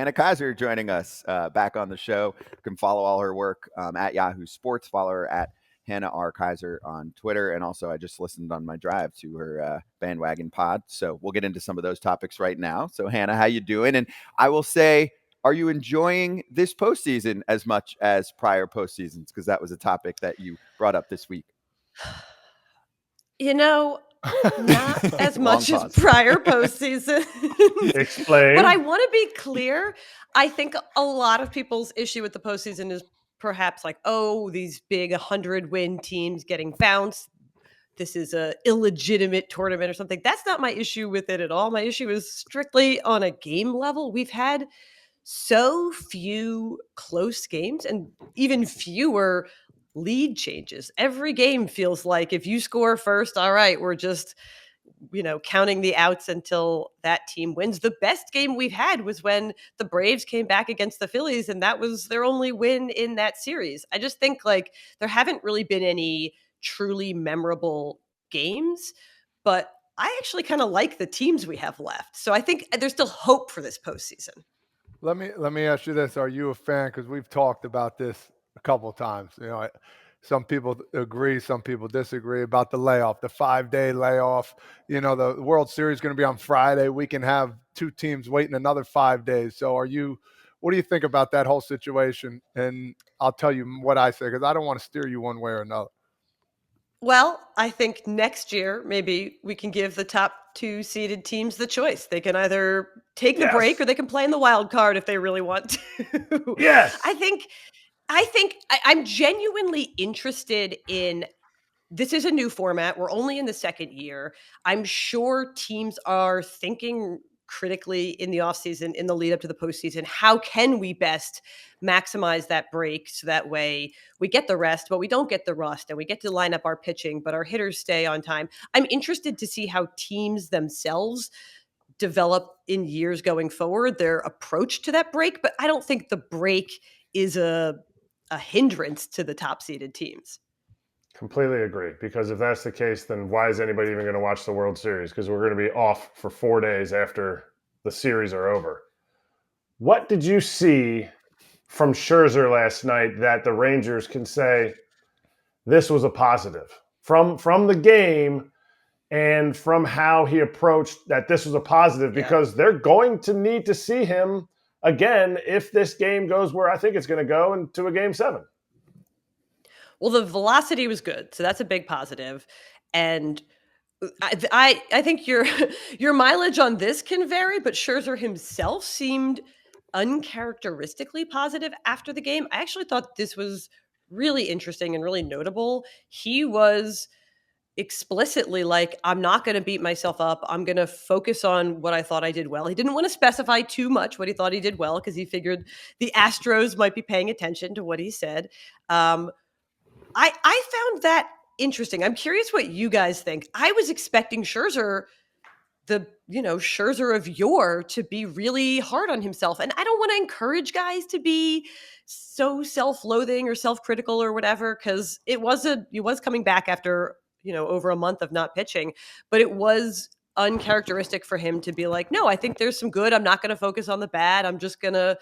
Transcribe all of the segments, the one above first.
Hannah Kaiser joining us back on the show. You can follow all her work at Yahoo Sports. Follow her at Hannah R. Kaiser on Twitter. And also, I just listened on my drive to her bandwagon pod. So we'll get into some of those topics right now. So, Hannah, how you doing? And I will say, are you enjoying this postseason as much as prior postseasons? Because that was a topic that you brought up this week. Not as much as prior postseason. Explain. But I want to be clear. I think a lot of people's issue with the postseason is perhaps like, oh, these big 100-win teams getting bounced. This is a illegitimate tournament or something. That's not my issue with it at all. My issue is strictly on a game level. We've had so few close games and even fewer lead changes. Every game feels like if you score first, all right, we're just, counting the outs until that team wins. The best game we've had was when the Braves came back against the Phillies, and that was their only win in that series. I just think like there haven't really been any truly memorable games, but I actually kind of like the teams we have left. So I think there's still hope for this postseason. Let me ask you this. Are you a fan? Because we've talked about this a couple of times. Some people agree, some people disagree about the layoff, the 5-day layoff. The World Series is going to be on Friday. We can have two teams waiting another 5 days. So what do you think about that whole situation? And I'll tell you what I say, because I don't want to steer you one way or another. Well, I think next year, maybe we can give the top 2 seeded teams the choice. They can either take the break or they can play in the wild card if they really want to. Yes. I think I'm genuinely interested in, this is a new format. We're only in the second year. I'm sure teams are thinking critically in the offseason, in the lead up to the postseason. How can we best maximize that break so that way we get the rest, but we don't get the rust, and we get to line up our pitching, but our hitters stay on time. I'm interested to see how teams themselves develop in years going forward, their approach to that break. But I don't think the break is a hindrance to the top seeded teams. Completely agree. Because if that's the case, then why is anybody even going to watch the World Series? Because we're going to be off for 4 days after the series are over. What did you see from Scherzer last night that the Rangers can say this was a positive from the game and from how he approached that this was a positive? Because they're going to need to see him again if this game goes where I think it's going to go into a Game 7. Well, the velocity was good, so that's a big positive. And I think your mileage on this can vary, but Scherzer himself seemed uncharacteristically positive after the game. I actually thought this was really interesting and really notable. He was explicitly like, I'm not going to beat myself up. I'm going to focus on what I thought I did well. He didn't want to specify too much what he thought he did well, because he figured the Astros might be paying attention to what he said. I found that interesting. I'm curious what you guys think. I was expecting Scherzer, Scherzer of yore, to be really hard on himself. And I don't want to encourage guys to be so self-loathing or self-critical or whatever, because he was coming back after, over a month of not pitching, but it was uncharacteristic for him to be like, no, I think there's some good. I'm not going to focus on the bad. I'm just going to,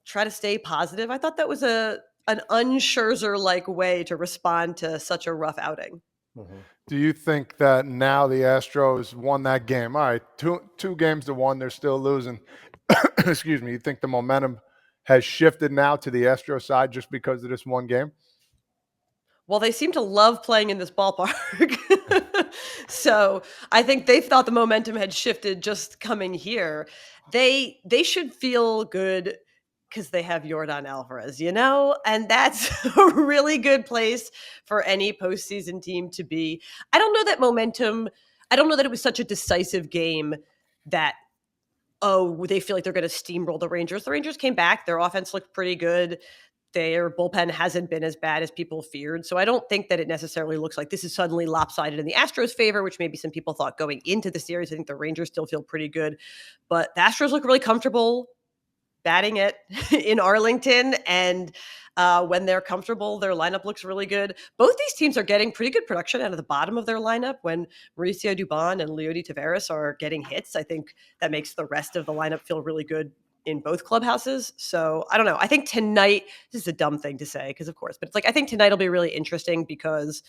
try to stay positive. I thought that was an un-Scherzer-like way to respond to such a rough outing. Mm-hmm. Do you think that now the Astros won that game? All right, two games to one, they're still losing. Excuse me. You think the momentum has shifted now to the Astros side just because of this one game? Well, they seem to love playing in this ballpark. So I think they thought the momentum had shifted just coming here. They should feel good because they have Yordan Alvarez, and that's a really good place for any postseason team to be. I don't know that momentum. I don't know that it was such a decisive game that, they feel like they're going to steamroll the Rangers. The Rangers came back. Their offense looked pretty good. Their bullpen hasn't been as bad as people feared. So I don't think that it necessarily looks like this is suddenly lopsided in the Astros' favor, which maybe some people thought going into the series. I think the Rangers still feel pretty good. But the Astros look really comfortable batting it in Arlington. And when they're comfortable, their lineup looks really good. Both these teams are getting pretty good production out of the bottom of their lineup. When Mauricio Dubon and Leody Taveras are getting hits, I think that makes the rest of the lineup feel really good in both clubhouses. So I don't know. I think tonight, this is a dumb thing to say because of course, but it's like I think tonight will be really interesting because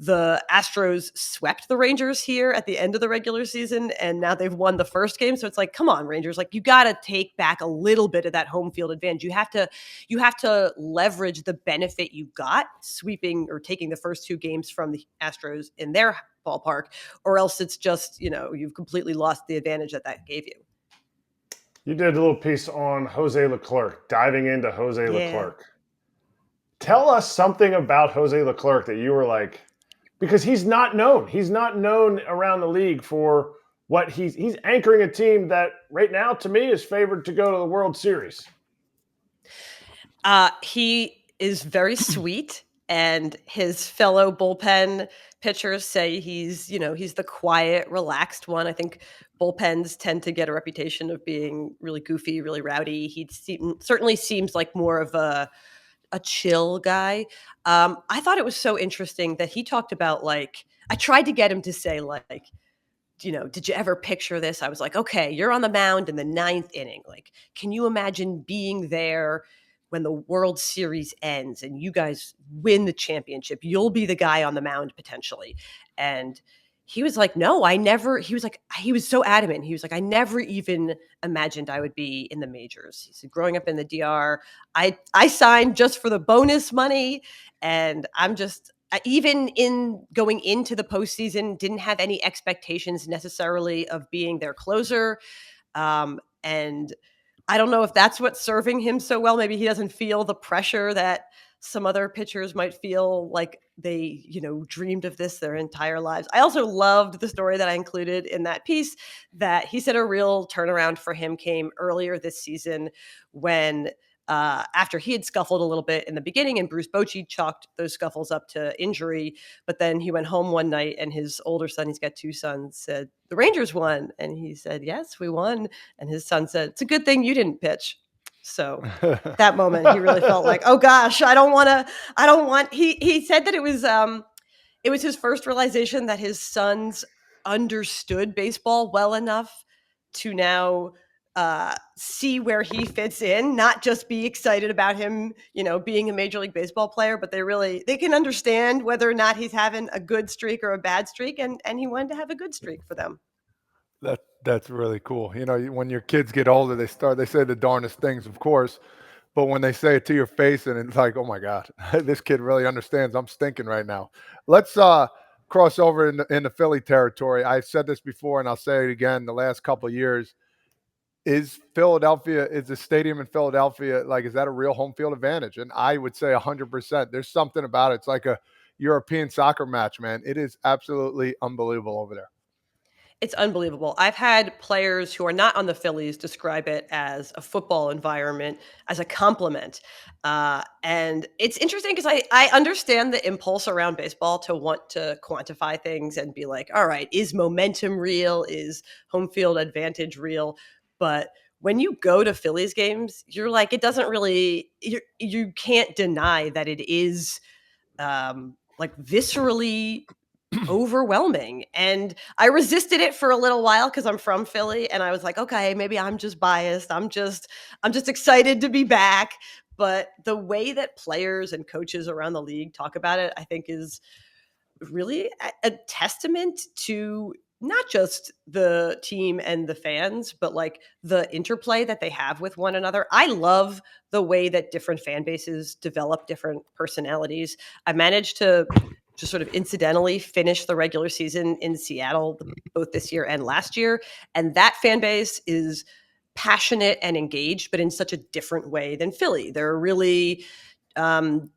the Astros swept the Rangers here at the end of the regular season, and now they've won the first game. So it's like, come on, Rangers, like you got to take back a little bit of that home field advantage. You have to leverage the benefit you got sweeping or taking the first two games from the Astros in their ballpark, or else it's just, you've completely lost the advantage that gave you. You did a little piece on Jose Leclerc, diving into Jose Leclerc. Tell us something about Jose Leclerc that you were like, because he's not known. He's not known around the league for what he's anchoring a team that right now, to me, is favored to go to the World Series. He is very sweet, and his fellow bullpen pitchers say he's the quiet, relaxed one. I think bullpens tend to get a reputation of being really goofy, really rowdy. He certainly seems like more of a chill guy. I thought it was so interesting that he talked about, like, I tried to get him to say, like, did you ever picture this? I was like, okay, you're on the mound in the 9th inning. Like, can you imagine being there when the World Series ends and you guys win the championship? You'll be the guy on the mound potentially. And he was like, no, I never. He was so adamant. He was like, I never even imagined I would be in the majors. He said, growing up in the DR, I signed just for the bonus money. And I'm just, even in going into the postseason, didn't have any expectations necessarily of being their closer. And I don't know if that's what's serving him so well. Maybe he doesn't feel the pressure that some other pitchers might feel, like they, dreamed of this their entire lives. I also loved the story that I included in that piece, that he said a real turnaround for him came earlier this season when after he had scuffled a little bit in the beginning and Bruce Bochy chalked those scuffles up to injury. But then he went home one night and his older son, he's got 2 sons, said, the Rangers won. And he said, yes, we won. And his son said, it's a good thing you didn't pitch. So that moment, he really felt like, oh gosh, he said that it was his first realization that his sons understood baseball well enough to now see where he fits in, not just be excited about him, being a Major League Baseball player, but they can understand whether or not he's having a good streak or a bad streak. And he wanted to have a good streak for them. That's really cool. When your kids get older, they say the darndest things, of course, but when they say it to your face and it's like, oh my God, this kid really understands. I'm stinking right now. Let's cross over in the Philly territory. I've said this before and I'll say it again. The last couple of years, is the stadium in Philadelphia, like, is that a real home field advantage? And I would say 100%. There's something about it. It's like a European soccer match, man. It is absolutely unbelievable over there. It's unbelievable. I've had players who are not on the Phillies describe it as a football environment, as a compliment. And it's interesting because I understand the impulse around baseball to want to quantify things and be like, all right, is momentum real? Is home field advantage real? But when you go to Phillies games, you're like, it doesn't really, you can't deny that it is like viscerally overwhelming. And I resisted it for a little while because I'm from Philly and I was like, okay, maybe I'm just biased. I'm just excited to be back. But the way that players and coaches around the league talk about it, I think is really a testament to not just the team and the fans, but like the interplay that they have with one another. I love the way that different fan bases develop different personalities. I managed to just sort of incidentally finish the regular season in Seattle, both this year and last year. And that fan base is passionate and engaged, but in such a different way than Philly. They're really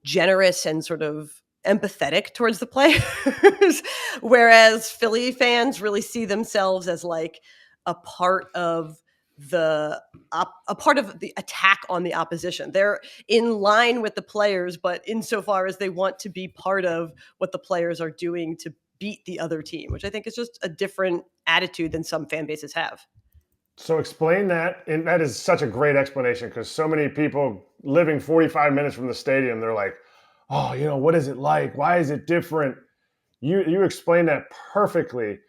generous and sort of empathetic towards the players, whereas Philly fans really see themselves as like a part of the attack on the opposition. They're in line with the players, but insofar as they want to be part of what the players are doing to beat the other team, which I think is just a different attitude than some fan bases have. So explain that, and that is such a great explanation because so many people living 45 minutes from the stadium, they're like, oh, what is it like? Why is it different? You explained that perfectly.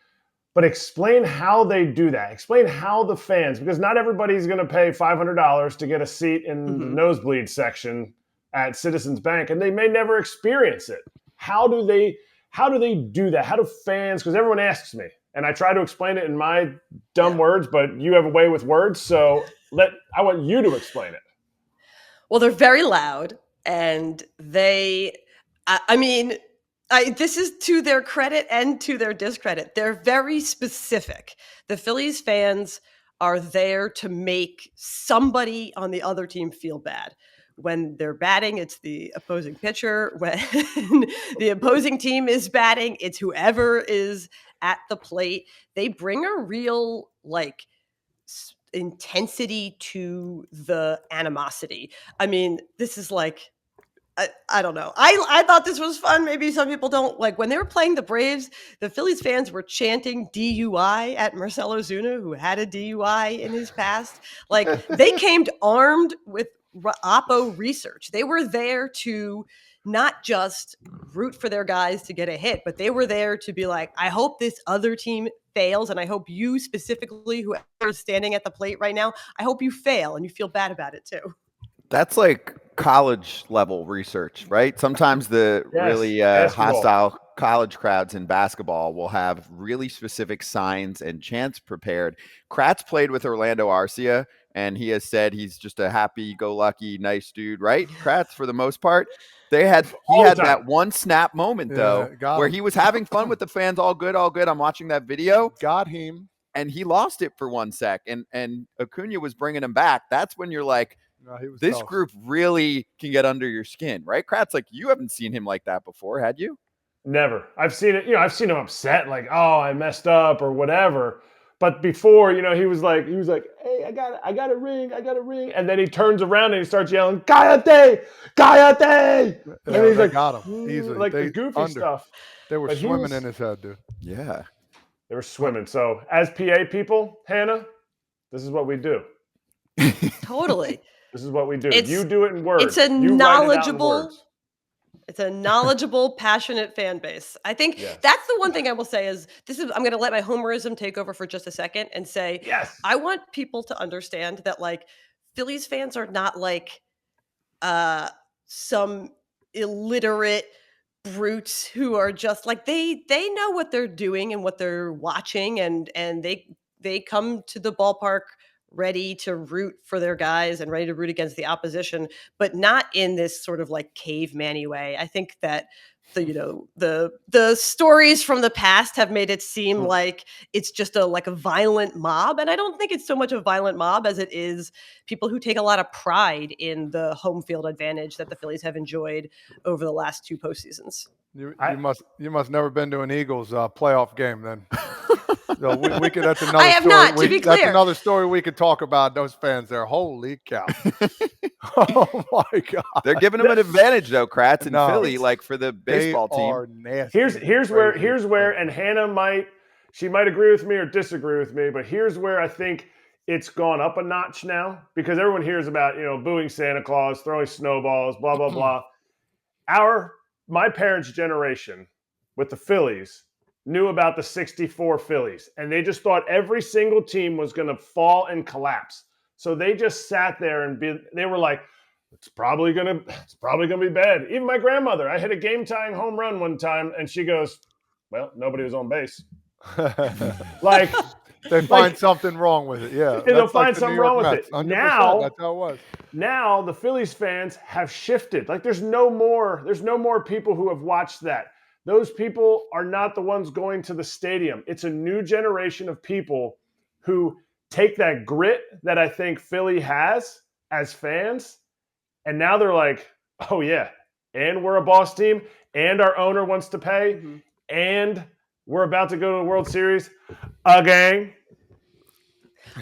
But explain how they do that. Explain how the fans, because not everybody's going to pay $500 to get a seat in the nosebleed section at Citizens Bank, and they may never experience it. How do they do that? How do fans, because everyone asks me, and I try to explain it in my dumb words, but you have a way with words, so I want you to explain it. Well, they're very loud, and this is to their credit and to their discredit. They're very specific. The Phillies fans are there to make somebody on the other team feel bad. When they're batting, it's the opposing pitcher. When the opposing team is batting, it's whoever is at the plate. They bring a real, intensity to the animosity. I mean, this is like, I don't know. I thought this was fun. Maybe some people don't. Like, when they were playing the Braves, the Phillies fans were chanting DUI at Marcell Ozuna, who had a DUI in his past. Like, they came armed with Oppo research. They were there to not just root for their guys to get a hit, but they were there to be like, I hope this other team fails, and I hope you specifically, whoever is standing at the plate right now, I hope you fail and you feel bad about it too. That's like college level research, right? Sometimes the really hostile college crowds in basketball will have really specific signs and chants prepared. Kratz played with Orlando Arcia, and he has said he's just a happy-go-lucky, nice dude, right? Kratz, for the most part. He had that one snap moment, though, where he was having fun with the fans, all good. I'm watching that video. Got him. And he lost it for 1 sec, and Acuna was bringing him back. That's when you're like, this tough. Group really can get under your skin, right? Kratz, like, you haven't seen him like that before, had you? Never. I've seen it. I've seen him upset, like, oh, I messed up or whatever. But before, he was like, hey, I got a ring, and then he turns around and he starts yelling, Kayate. And he's like, got him easily, like the goofy stuff. They were swimming in his head, dude. Yeah, they were swimming. So, as PA people, Hannah, this is what we do. Totally. This is what we do. You do it in words. It's a knowledgeable, passionate fan base. I think that's the one thing I will say is I'm going to let my homerism take over for just a second and say, I want people to understand that, like, Phillies fans are not like some illiterate brutes who are just like, they know what they're doing and what they're watching, and they come to the ballpark ready to root for their guys and ready to root against the opposition, but not in this sort of like caveman-y way. I think that the stories from the past have made it seem like it's just a violent mob, and I don't think it's so much a violent mob as it is people who take a lot of pride in the home field advantage that the Phillies have enjoyed over the last 2 postseasons. You must never been to an Eagles playoff game then. So we could. That's another. I have story. not. To be clear, that's another story we could talk about. Those fans there. Holy cow! Oh my God! They're giving them an advantage though, Kratz and Philly, like for the baseball team. Here's where, and Hannah might agree with me or disagree with me, but here's where I think it's gone up a notch now, because everyone hears about booing Santa Claus, throwing snowballs, blah blah blah. My parents' generation with the Phillies knew about the 64 Phillies, and they just thought every single team was going to fall and collapse. So they just sat there and they were like, it's probably going to be bad. Even my grandmother, I hit a game-tying home run one time, and she goes, well, nobody was on base. Like, they find something wrong with it. Yeah. They'll find something wrong with it. Now, that's how it was. Now the Phillies fans have shifted. Like, there's no more people who have watched that. Those people are not the ones going to the stadium. It's a new generation of people who take that grit that I think Philly has as fans, and now they're like, oh yeah, and we're a boss team, and our owner wants to pay, and we're about to go to the World Series again.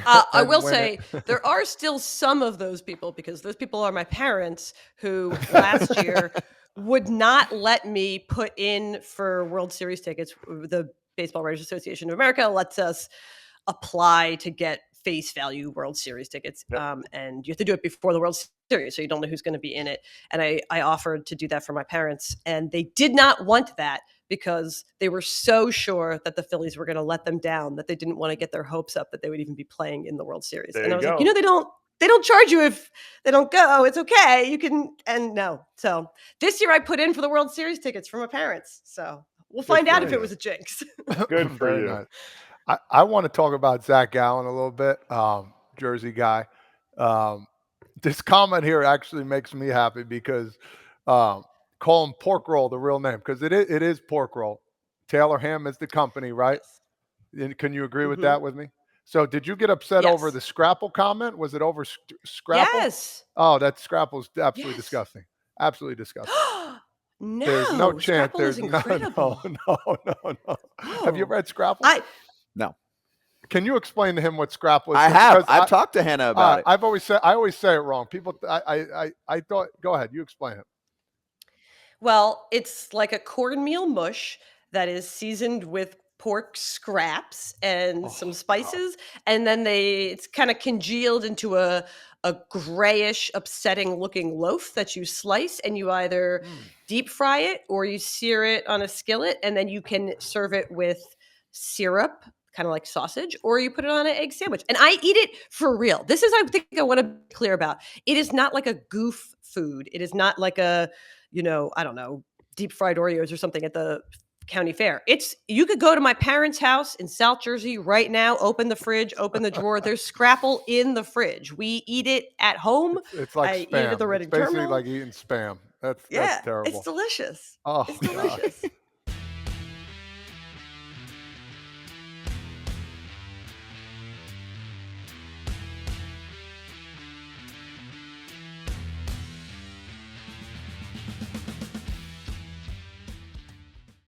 I will say there are still some of those people, because those people are my parents, who last year would not let me put in for World Series tickets. The Baseball Writers Association of America lets us apply to get face value World Series tickets. Yep. And you have to do it before the World Series, so you don't know who's going to be in it. And I offered to do that for my parents, and they did not want that because they were so sure that the Phillies were going to let them down that they didn't want to get their hopes up that they would even be playing in the World Series. There and I was you like, go. they don't charge you if they don't go. It's okay. You can, and no. So this year I put in for the World Series tickets for my parents. So we'll find out if it was a jinx. Good for Very you. nice. I want to talk about Zach Gallen a little bit, Jersey guy. This comment here actually makes me happy because call him Pork Roll, the real name, because it is Pork Roll. Taylor Ham is the company, right? Yes. Can you agree with that with me? So did you get upset over Yes. the Scrapple comment? Was it over Scrapple? Yes. Oh, that Scrapple's absolutely Yes. disgusting. Absolutely disgusting. No, There's no chance. Scrapple There's is incredible. no. Have you Oh. read Scrapple? No. Can you explain to him what Scrapple is? I have. Because I've talked to Hannah about it. I always say it wrong. People, I thought. Go ahead. You explain it. Well, it's like a cornmeal mush that is seasoned with pork scraps and some spices, and then it's kind of congealed into a grayish, upsetting looking loaf that you slice, and you either deep fry it or you sear it on a skillet, and then you can serve it with syrup, kind of like sausage, or you put it on an egg sandwich. And I eat it for real. This is, I think I want to be clear about. It is not like a goof food. It is not like a, I don't know, deep fried Oreos or something at the county fair. You could go to my parents' house in South Jersey right now, open the fridge, open the drawer. There's Scrapple in the fridge. We eat it at home. It's like I spam. eat it at the It's Reading basically Terminal. like eating spam. That's terrible. It's delicious. Oh, It's delicious.